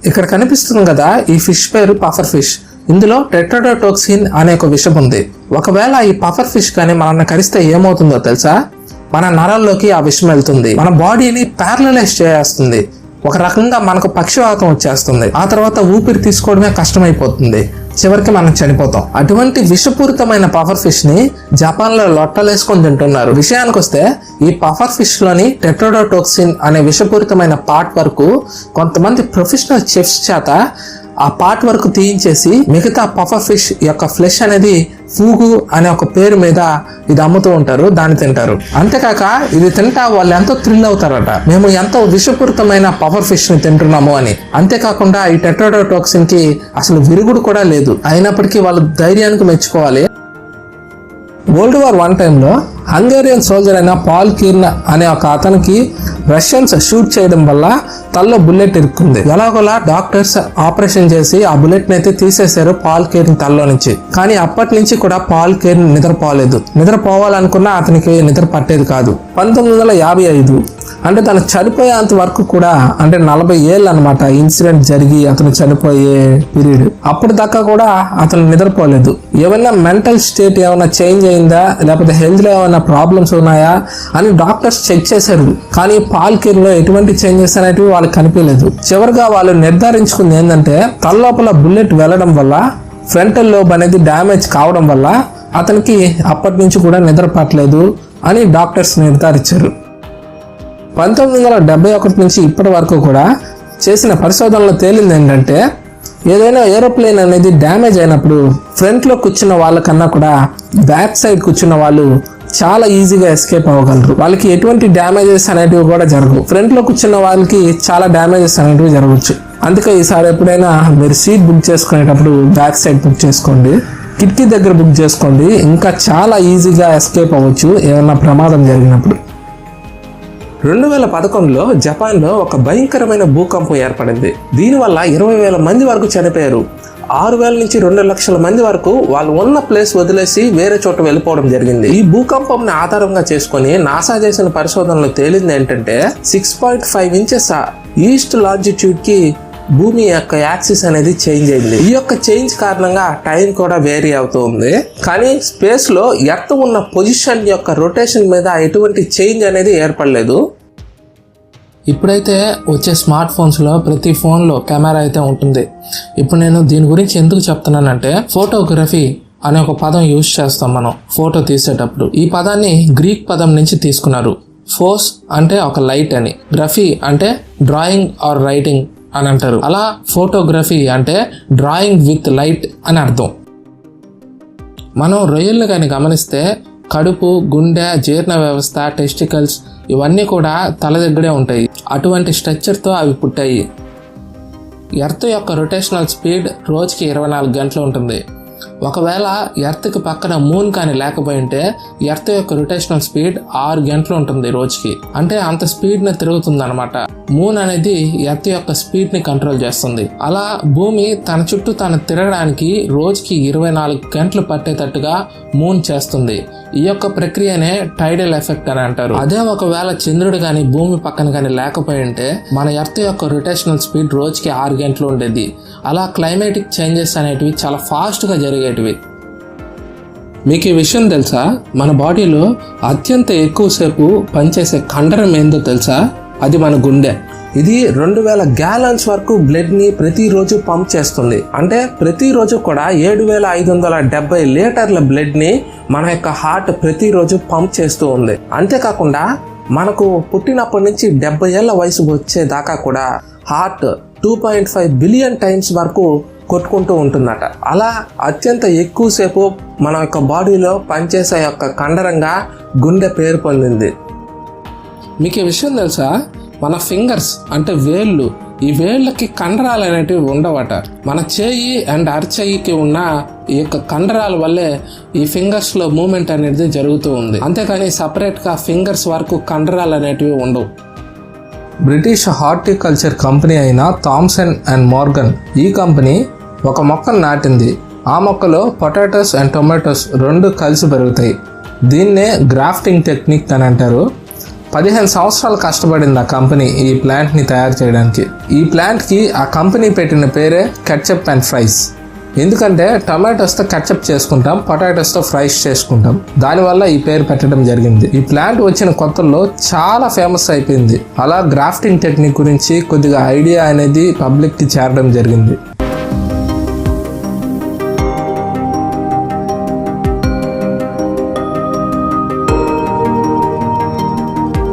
ఇక్కడ కనిపిస్తుంది కదా, ఈ ఫిష్ పేరు పఫర్ ఫిష్. ఇందులో టెట్రాడోటాక్సిన్ అనే ఒక విషం ఉంది. ఒకవేళ ఈ పఫర్ ఫిష్ కానీ మనల్ని కరిస్తే ఏమవుతుందో తెలుసా? మన నరాల్లోకి ఆ విషం వెళ్తుంది, మన బాడీని ప్యారలైజ్ చేస్తుంది. ఒక రకంగా మనకు పక్షవాతం వచ్చేస్తుంది. ఆ తర్వాత ఊపిరి తీసుకోవడమే కష్టమైపోతుంది. చివరికి మనం చనిపోతాం. అటువంటి విషపూరితమైన పఫర్ ఫిష్ ని జపాన్ లో లొట్టలేసుకొని తింటున్నారు. విషయానికి వస్తే ఈ పఫర్ ఫిష్ లోని టెట్రాడోటాక్సిన్ అనే విషపూరితమైన పార్ట్ వరకు కొంతమంది ప్రొఫెషనల్ చెఫ్స్ చేత ఆ పార్ట్ వరకు తీయించేసి మిగతా పఫర్ ఫిష్ యొక్క ఫ్లెష్ అనేది ఫూగు అనే ఒక పేరు మీద ఇది అమ్ముతూ ఉంటారు, దాన్ని తింటారు. అంతేకాక ఇది తింటా వాళ్ళు ఎంతో థ్రిల్ అవుతారట, మేము ఎంతో విషపూరితమైన పఫర్ ఫిష్ ని తింటున్నాము అని. అంతేకాకుండా ఈ టెట్రాడోటాక్సిన్ కి అసలు విరుగుడు కూడా లేదు. అయినప్పటికీ వాళ్ళు ధైర్యానికి మెచ్చుకోవాలి. వరల్డ్ వార్ 1 టైంలో హంగేరియన్ సోల్జర్ అయిన పాల్ కీర్న్ అనే ఒక అతనికి రష్యన్స్ షూట్ చేయడం వల్ల తల్లో బుల్లెట్ ఇరుక్కుంది. ఎలాగోలా డాక్టర్స్ ఆపరేషన్ చేసి ఆ బుల్లెట్ ని అయితే తీసేశారు పాల్ కీర్న్ తల్లో నుంచి. కానీ అప్పటి నుంచి కూడా పాల్ కీర్న్ నిద్రపోలేదు. నిద్రపోవాలనుకున్నా అతనికి నిద్ర పట్టేది కాదు. 1955 అంటే తను చనిపోయేంత వరకు కూడా, అంటే 40 ఏళ్ళు అనమాట ఇన్సిడెంట్ జరిగి అతను చనిపోయే పీరియడ్. అప్పటి దాకా కూడా అతను నిద్రపోలేదు. ఏమైనా మెంటల్ స్టేట్ ఏమైనా చేంజ్ అయిందా, లేకపోతే హెల్త్ లో ఏమైనా ప్రాబ్లమ్స్ ఉన్నాయా అని డాక్టర్స్ చెక్ చేశారు. కానీ పాల్ కీర్న్ లో ఎటువంటి చేంజెస్ అనేటివి వాళ్ళకి కనిపించలేదు. చివరిగా వాళ్ళు నిర్ధారించుకుంది ఏంటంటే తలలోపల బుల్లెట్ వెళ్ళడం వల్ల ఫ్రంటల్ లోబ్ అనేది డ్యామేజ్ కావడం వల్ల అతనికి అప్పటి నుంచి కూడా నిద్ర పట్టలేదు అని డాక్టర్స్ నిర్ధారించారు. 1971 నుంచి ఇప్పటి వరకు కూడా చేసిన పరిశోధనలో తేలింది ఏంటంటే ఏదైనా ఏరోప్లేన్ అనేది డ్యామేజ్ అయినప్పుడు ఫ్రంట్ లో కూర్చున్న వాళ్ళకన్నా కూడా బ్యాక్ సైడ్ కూర్చున్న వాళ్ళు చాలా ఈజీగా ఎస్కేప్ అవ్వగలరు. వాళ్ళకి ఎటువంటి డ్యామేజెస్ అనేటివి కూడా జరగవు. ఫ్రంట్ లో కూర్చున్న వాళ్ళకి చాలా డ్యామేజెస్ అనేటివి జరగవచ్చు. అందుకే ఈసారి ఎప్పుడైనా మీరు సీట్ బుక్ చేసుకునేటప్పుడు బ్యాక్ సైడ్ బుక్ చేసుకోండి, కిటికీ దగ్గర బుక్ చేసుకోండి. ఇంకా చాలా ఈజీగా ఎస్కేప్ అవ్వచ్చు ఏమైనా ప్రమాదం జరిగినప్పుడు. 2011లో జపాన్లో ఒక భయంకరమైన భూకంపం ఏర్పడింది. దీనివల్ల 20,000 మంది వరకు చనిపోయారు. 6,000 నుంచి 2,00,000 మంది వరకు వాళ్ళు ఉన్న ప్లేస్ వదిలేసి వేరే చోట వెళ్ళిపోవడం జరిగింది. ఈ భూకంపంని ఆధారంగా చేసుకుని నాసా చేసిన పరిశోధనలో తేలింది ఏంటంటే 6.5 ఇంచెస్ ఈస్ట్ లాంజిట్యూడ్ కి భూమి యొక్క యాక్సిస్ అనేది చేంజ్ అయింది. ఈ యొక్క చేంజ్ కారణంగా టైం కూడా వేరీ అవుతూ ఉంది. కానీ స్పేస్ లో ఎర్త్ ఉన్న పొజిషన్ యొక్క రొటేషన్ మీద ఎటువంటి చేంజ్ అనేది ఏర్పడలేదు. ఇప్పుడైతే వచ్చే స్మార్ట్ ఫోన్స్లో ప్రతి ఫోన్లో కెమెరా అయితే ఉంటుంది. ఇప్పుడు నేను దీని గురించి ఎందుకు చెప్తున్నానంటే ఫోటోగ్రఫీ అనే ఒక పదం యూజ్ చేస్తాం మనం ఫోటో తీసేటప్పుడు. ఈ పదాన్ని గ్రీక్ పదం నుంచి తీసుకున్నారు. ఫోస్ అంటే ఒక లైట్ అని, గ్రఫీ అంటే డ్రాయింగ్ ఆర్ రైటింగ్ అని అంటారు. అలా ఫోటోగ్రఫీ అంటే డ్రాయింగ్ విత్ లైట్ అని అర్థం. మనం రొయ్యలను కానీ గమనిస్తే కడుపు, గుండె, జీర్ణ వ్యవస్థ, టెస్టికల్స్ ఇవన్నీ కూడా తల దగ్గరే ఉంటాయి. అటువంటి స్ట్రక్చర్తో అవి పుట్టాయి. ఎర్త్ యొక్క రొటేషనల్ స్పీడ్ రోజుకి 24 గంటలు ఉంటుంది. ఒకవేళ ఎర్త్కి పక్కన మూన్ కానీ లేకపోయి ఉంటే ఎర్త్ యొక్క రొటేషనల్ స్పీడ్ 6 గంటలు ఉంటుంది రోజుకి. అంటే అంత స్పీడ్ని తిరుగుతుంది అనమాట. మూన్ అనేది ఎర్త్ యొక్క స్పీడ్ ని కంట్రోల్ చేస్తుంది. అలా భూమి తన చుట్టూ తను తిరగడానికి రోజుకి 24 గంటలు పట్టేటట్టుగా మూన్ చేస్తుంది. ఈ యొక్క ప్రక్రియనే టైడల్ ఎఫెక్ట్ అని అంటారు. అదే ఒకవేళ చంద్రుడు కానీ భూమి పక్కన కానీ లేకపోయి ఉంటే మన ఎర్త్ యొక్క రొటేషనల్ స్పీడ్ రోజుకి 6 గంటలు ఉండేది. అలా క్లైమేటిక్ చేంజెస్ అనేటివి చాలా ఫాస్ట్ గా జరిగేటివి. మీకు ఈ విషయం తెలుసా? మన బాడీలో అత్యంత ఎక్కువసేపు పనిచేసే కండరం ఏందో తెలుసా? అది మన గుండె. ఇది 2,000 గ్యాలన్స్ వరకు బ్లడ్ ని ప్రతిరోజు పంప్ చేస్తుంది. అంటే ప్రతిరోజు కూడా 7,570 లీటర్ల బ్లడ్ ని మన యొక్క హార్ట్ ప్రతిరోజు పంప్ చేస్తూ ఉంది. అంతేకాకుండా మనకు పుట్టినప్పటి నుంచి 70 ఏళ్ల వయసు వచ్చేదాకా కూడా హార్ట్ 2.5 బిలియన్ టైమ్స్ వరకు కొట్టుకుంటూ ఉంటుందట. అలా అత్యంత ఎక్కువసేపు మన యొక్క బాడీలో పనిచేసే యొక్క కండరంగా గుండె పేరు పొందింది. మీకు ఈ విషయం తెలుసా? మన ఫింగర్స్ అంటే వేళ్ళు, ఈ వేళ్ళకి కండరాలు అనేటివి ఉండవట. మన చేయి అండ్ అరచేయికి ఉన్న ఈ యొక్క కండరాల వల్లే ఈ ఫింగర్స్ లో మూమెంట్ అనేది జరుగుతూ ఉంది. అంతేకాని సపరేట్ గా ఫింగర్స్ వరకు కండరాలు అనేటివి ఉండవు. బ్రిటిష్ హార్టికల్చర్ కంపెనీ అయిన థామ్సన్ అండ్ మోర్గన్ ఈ కంపెనీ ఒక మొక్కను నాటింది. ఆ మొక్కలో పొటాటోస్ అండ్ టొమాటోస్ 2 కలిసి పెరుగుతాయి. దీన్నే గ్రాఫ్టింగ్ టెక్నిక్ అని అంటారు. 15 సంవత్సరాలు కష్టపడింది ఆ కంపెనీ ఈ ప్లాంట్ ని తయారు చేయడానికి. ఈ ప్లాంట్ కి ఆ కంపెనీ పెట్టిన పేరే కెచప్ అండ్ ఫ్రైస్. ఎందుకంటే టొమాటోస్తో కచప్ చేసుకుంటాం, పొటాటోస్తో ఫ్రైస్ చేసుకుంటాం. దానివల్ల ఈ పేరు పెట్టడం జరిగింది. ఈ ప్లాంట్ వచ్చిన కొత్తల్లో చాలా ఫేమస్ అయిపోయింది. అలా గ్రాఫ్టింగ్ టెక్నిక్ గురించి కొద్దిగా ఐడియా అనేది పబ్లిక్ కి చేరడం జరిగింది.